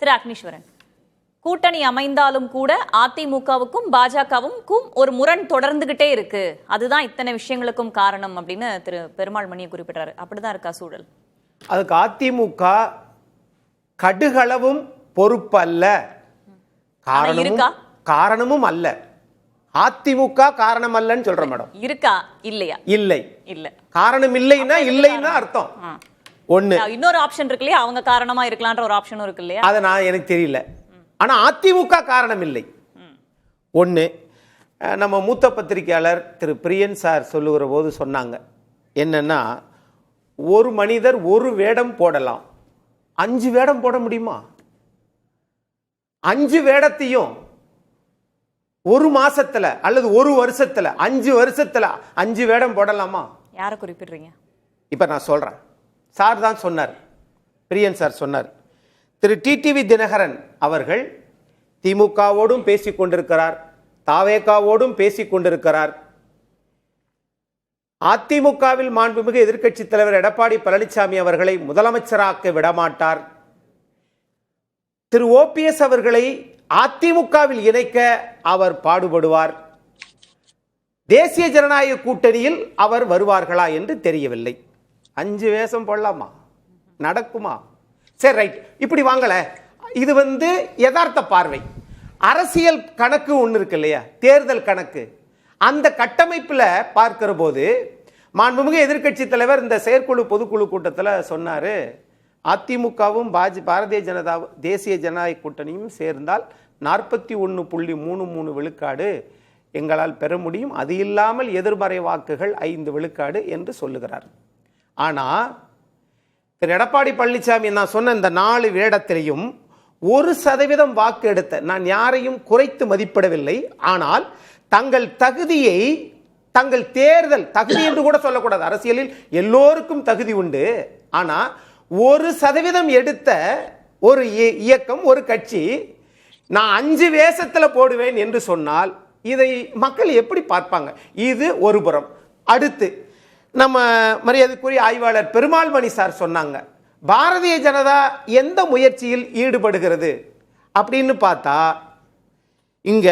திரு அக்னீஸ்வரன், கூட்டணி அமைந்தாலும் கூட அதிமுகவுக்கும் பாஜகவுக்கும் ஒரு முரண் தொடர்ந்துகிட்டே இருக்கு, அதுதான் இத்தனை விஷயங்களுக்கும் காரணம் அப்படின்னு திரு பெருமாள் மணியை குறிப்பிட்டாரு. அப்படிதான் இருக்கா சூழல்? அதுக்கு அதிமுக கடுகளவும் பொறுப்பல்ல, காரணமும் அல்ல. அதிமுக காரணம் அல்லன்னு சொல்ற மேடம். இருக்கா இல்லையா? இல்லை இல்ல. காரணம் இல்லைன்னா இல்லைன்னா அர்த்தம். ஒண்ணு. இன்னொரு ஆப்ஷன் இருக்கு இல்லையா, அவங்க காரணமா இருக்கலாம்ன்ற ஒரு ஆப்ஷனும் இருக்கு இல்லையா? அத நான் எனக்கு தெரியல. ஆனா அதிமுக காரணம் இல்லை. ஒண்ணு. நம்ம மூத்த பத்திரிகையாளர் திரு பிரியன் சார் சொல்லுகிற போது சொன்னாங்க என்னன்னா, ஒரு மனிதர் ஒரு வேடம் போடலாம், 5 வேடம் போட முடியுமா? 5 வேடத்தையும் ஒரு மாசத்துல அல்லது ஒரு வருஷத்துல 5 வருஷத்துல 5 வேடம் போடலாமா? யாரை குறிப்பிடுறீங்க? இப்ப நான் சொல்றேன். சார் தான் சொன்னார், பிரியன் சார் சொன்னார். திரு டிடிவி தினகரன் அவர்கள் திமுகவோடும் பேசிக் கொண்டிருக்கிறார், தாவேகாவோடும் பேசிக் கொண்டிருக்கிறார். அதிமுகவில் மாண்புமிகு எதிர்க்கட்சி தலைவர் எடப்பாடி பழனிசாமி அவர்களை முதலமைச்சராக்க விடமாட்டார். திரு ஓபிஎஸ் அவர்களை அதிமுகவில் இணைக்க அவர் பாடுபடுவார். தேசிய ஜனநாயக கூட்டணியில் அவர் வருவார்களா என்று தெரியவில்லை. 5 வேஷம் போடலாமா? நடக்குமா? சரி, ரைட். இப்படி வாங்கல. இது யதார்த்த பார்வை. அரசியல் கணக்கு ஒன்று இருக்கு இல்லையா, தேர்தல் கணக்கு. அந்த கட்டமைப்பில் பார்க்கிற போது மாண்புமிகு எதிர்க்கட்சி தலைவர் இந்த செயற்குழு பொதுக்குழு கூட்டத்தில் சொன்னாரு, அதிமுகவும் பாரதிய ஜனதா தேசிய ஜனநாயக கூட்டணியும் சேர்ந்தால் 41.33 விழுக்காடு எங்களால் பெற முடியும், அது இல்லாமல் எதிர்மறை வாக்குகள் 5 விழுக்காடு என்று சொல்லுகிறார். ஆனால் திரு எடப்பாடி பழனிசாமி நான் சொன்ன இந்த 4 வேடத்திலையும் 1% வாக்கு எடுத்த, நான் யாரையும் குறைத்து மதிப்பிடவில்லை, ஆனால் தங்கள் தகுதியை, தங்கள் தேர்தல் தகுதி என்று கூட சொல்லக்கூடாது, அரசியலில் எல்லோருக்கும் தகுதி உண்டு, ஆனால் 1% எடுத்த ஒரு இயக்கம், ஒரு கட்சி நான் 5 வேஷத்தில் போடுவேன் என்று சொன்னால் இதை மக்கள் எப்படி பார்ப்பாங்க? இது ஒரு புறம். அடுத்து நம்ம மரியாதைக்குரிய ஆய்வாளர் பெருமாள் மணி சார் சொன்னாங்க, பாரதிய ஜனதா எந்த முயற்சியில் ஈடுபடுகிறது அப்படின்னு பார்த்தா, இங்க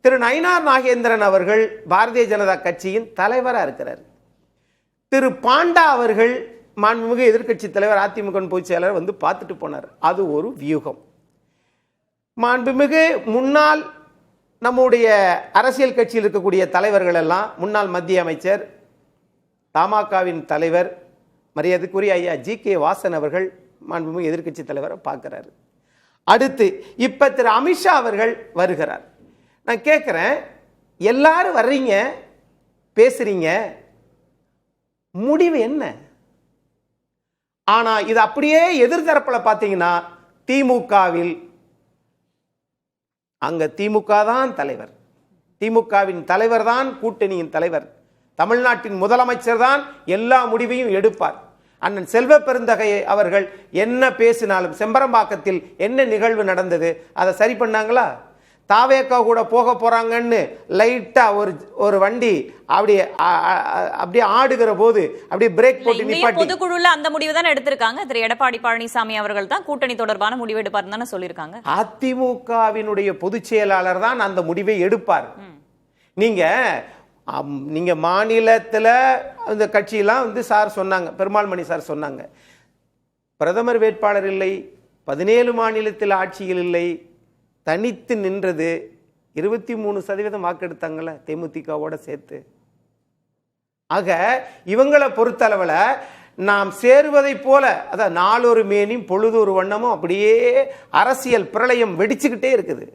திரு நயினார் நாகேந்திரன் அவர்கள் பாரதிய ஜனதா கட்சியின் தலைவராக இருக்கிறார். திரு பாண்டா அவர்கள் மாண்புமிகு எதிர்க்கட்சி தலைவர் அதிமுக பொதுச் செயலாளர் பார்த்துட்டு போனார். அது ஒரு வியூகம். மாண்புமிகு முன்னாள் நம்முடைய அரசியல் கட்சியில் இருக்கக்கூடிய தலைவர்கள் எல்லாம், முன்னாள் மத்திய அமைச்சர், தமாகவின் தலைவர் மரியாதைக்குரிய ஐயா ஜி.கே. வாசன் அவர்கள் மாண்புமிகு எதிர்க்கட்சி தலைவரை பார்க்கிறாரு. அடுத்து இப்ப திரு அமித்ஷா அவர்கள் வருகிறார். நான் கேட்கிறேன், எல்லாரும் வர்றீங்க, பேசுறீங்க, முடிவு என்ன? ஆனா இது அப்படியே எதிர்த்தரப்புல பார்த்தீங்கன்னா திமுகவில் அங்க திமுக தான் தலைவர், திமுகவின் தலைவர் தான் கூட்டணியின் தலைவர், தமிழ்நாட்டின் முதலமைச்சர் தான் எல்லா முடிவையும் எடுப்பார். அண்ணன் செல்வ பெருந்தகை அவர்கள் என்ன பேசினாலும், செம்பரம்பாக்கத்தில் என்ன நிகழ்வு நடந்தது அதை சரி பண்ணாங்களா? தாவேக்கா கூட போக போறாங்கன்னு லைட்டா ஒரு வண்டி அப்படியே ஆடுகிற போது அப்படியே பிரேக் போட்டு நிப்பாட்டி, பொதுக்குழுல அந்த முடிவு தான் எடுத்திருக்காங்க. திரு எடப்பாடி பழனிசாமி அவர்கள் தான் கூட்டணி தொடர்பான முடிவு எடுப்பார் தானே சொல்லியிருக்காங்க. அதிமுகவினுடைய பொதுச் செயலாளர் தான் அந்த முடிவை எடுப்பார். நீங்க மாநிலத்தில் அந்த கட்சியெல்லாம் சார் சொன்னாங்க, பெருமாள் மணி சார் சொன்னாங்க, பிரதமர் வேட்பாளர் இல்லை, 17 மாநிலத்தில் ஆட்சியில் இல்லை, தனித்து நின்றது 23% வாக்கெடுத்தாங்கல்ல தேமுதிகவோட சேர்த்து. ஆக இவங்களை பொறுத்தளவில் நாம் சேருவதை போல, அதான் நாளொரு மேனியும் பொழுதொரு வண்ணமும் அப்படியே அரசியல் பிரளயம் வெடிச்சுக்கிட்டே இருக்குது.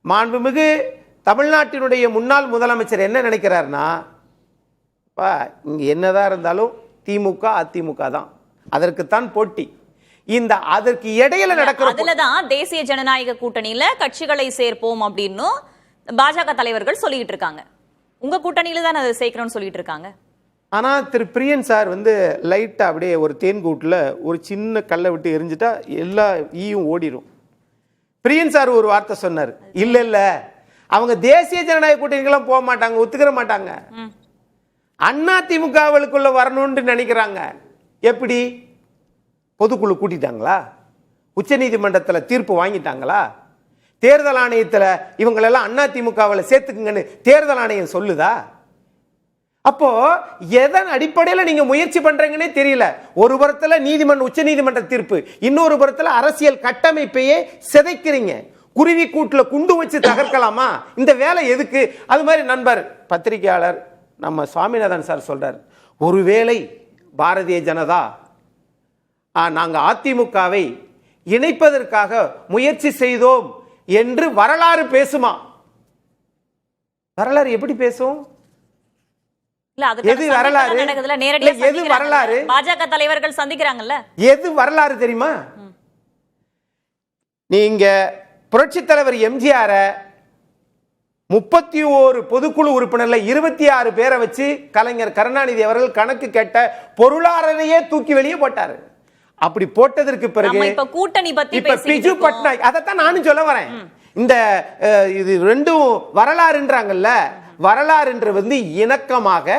மாண்புமிகு தமிழ்நாட்டினுடைய முன்னாள் முதலமைச்சர் என்ன நினைக்கிறார்னா, இங்க என்னதான் இருந்தாலும் திமுக அதிமுக தான், அதற்குத்தான் போட்டி. அதற்கு இடையில நடக்கிற, அதுலதான் தேசிய ஜனநாயக கூட்டணியில கட்சிகளை சேர்ப்போம் அப்படின்னு பாஜக தலைவர்கள் சொல்லிட்டு இருக்காங்க. உங்க கூட்டணியில தான் அதை சேர்க்கணும்னு சொல்லிட்டு இருக்காங்க. ஆனா திரு பிரியன் சார் லைட்டா அப்படியே ஒரு தேன்கூட்டுல ஒரு சின்ன கல்லை விட்டு எரிஞ்சிட்டா எல்லா ஈயும் ஓடிடும். பிரியன் சார் ஒரு வார்த்தை சொன்னார், இல்ல அவங்க தேசிய ஜனநாயக கூட்டணிக்கெல்லாம் போக மாட்டாங்க, ஒத்துக்கிற மாட்டாங்க, அண்ணா திமுகவுக்குள்ள வரணும்னு நினைக்கிறாங்க. எப்படி? பொதுக்குழு கூட்டிட்டாங்களா? உச்சநீதிமன்றத்தில் தீர்ப்பு வாங்கிட்டாங்களா? தேர்தல் ஆணையத்தில் இவங்களெல்லாம் அதிமுகவில் சேர்த்துக்குங்கன்னு தேர்தல் ஆணையம் சொல்லுதா? அப்போ எதன் அடிப்படையில் நீங்க முயற்சி பண்றீங்கன்னே தெரியல. ஒரு புறத்துல உச்ச நீதிமன்ற தீர்ப்பு, இன்னொரு புறத்துல அரசியல் கட்டமைப்பையே சிதைக்கிறீங்க. குருவி கூட்டுல குண்டு வச்சு தகர்க்கலாமா? இந்த வேலை எதுக்கு? அது மாதிரி நண்பர் பத்திரிகையாளர் நம்ம சுவாமிநாதன் சார் சொல்றார், ஒருவேளை பாரதிய ஜனதா நாங்க அதிமுகவை இணைப்பதற்காக முயற்சி செய்தோம் என்று வரலாறு பேசுமா? வரலாறு எப்படி பேசும்? எது வரலாறு? எது வரலாறு? பாஜக தலைவர்கள் சந்திக்கிறாங்கல்ல, எது வரலாறு தெரியுமா? நீங்க புரட்சி தலைவர் எம்ஜிஆர் 31 பொதுக்குழு உறுப்பினர்ல 26 பேரை வச்சு கலைஞர் கருணாநிதி அவர்கள் கணக்கு கேட்ட பொருளாதாரையே தூக்கி வெளியே போட்டாரு. அப்படி போட்டதற்கு பிறகு இப்ப கூட்டணி பத்தி இப்ப பிஜு பட்நாயக், அதைத்தான் நானும் சொல்ல வரேன். இந்த இது ரெண்டும் வரலாறுன்றாங்கல்ல, வரலாறு என்று இணக்கமாக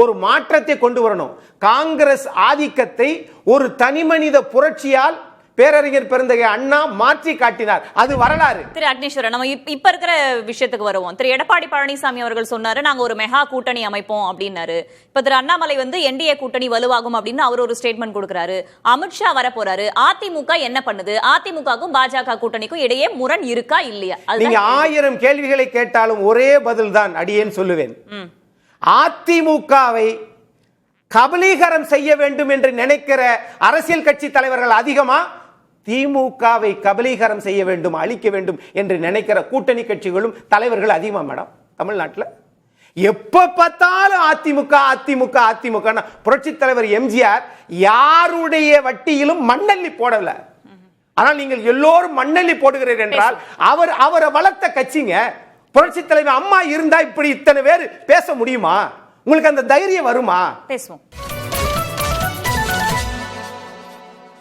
ஒரு மாற்றத்தை கொண்டு வரணும். காங்கிரஸ் ஆதிக்கத்தை ஒரு தனிமனித புரட்சியால் பேரறிஞர் பெருந்தகை அண்ணா மாற்றி காட்டினார். அது வரலாறு. திரு அக்னீஸ்வரன், நம்ம இப்ப இருக்கிற விஷயத்துக்கு வருவோம். திரு எடப்பாடி பழனிசாமி அவர்கள் சொன்னாரு, நாங்க ஒரு மெகா கூட்டணி அமைப்போம் அப்படின்னாரு. இப்ப திரு அண்ணாமலை என்டிஏ கூட்டணி வலுவாகும் அப்படின்னு அவர் ஒரு ஸ்டேட்மெண்ட் கொடுக்கிறாரு. அமித்ஷா வர போறாரு. அதிமுக என்ன பண்ணுது? அதிமுகவுக்கும் பாஜக கூட்டணிக்கும் இடையே முரண் இருக்கா இல்லையா? நீங்க 1000 கேள்விகளை கேட்டாலும் ஒரே பதில் தான் அடியேன் சொல்லுவேன். அதிமுகவை கபலீகரம் செய்ய வேண்டும் என்று நினைக்கிற அரசியல் கட்சி தலைவர்கள் அதிகமா, திமுகவை கபலீகரம் செய்ய வேண்டும், அழிக்க வேண்டும் என்று நினைக்கிற கூட்டணி கட்சிகளும் தலைவர்கள் அதிகமா மேடம் தமிழ்நாட்டில். எப்ப பார்த்தாலும் அதிமுக அதிமுக அதிமுக. புரட்சி தலைவர் எம்ஜிஆர் யாருடைய வட்டியிலும் மண்ணள்ளி போடல. ஆனால் நீங்கள் எல்லோரும் மண்ணள்ளி போடுகிறீர்கள் என்றால் அவரை வளர்த்த கட்சிங்க. புரட்சி தலைவர் அம்மா இருந்தா இப்படி இத்தனை பேர் பேச முடியுமா? உங்களுக்கு அந்த தைரியம் வருமா? பேசுவோம்.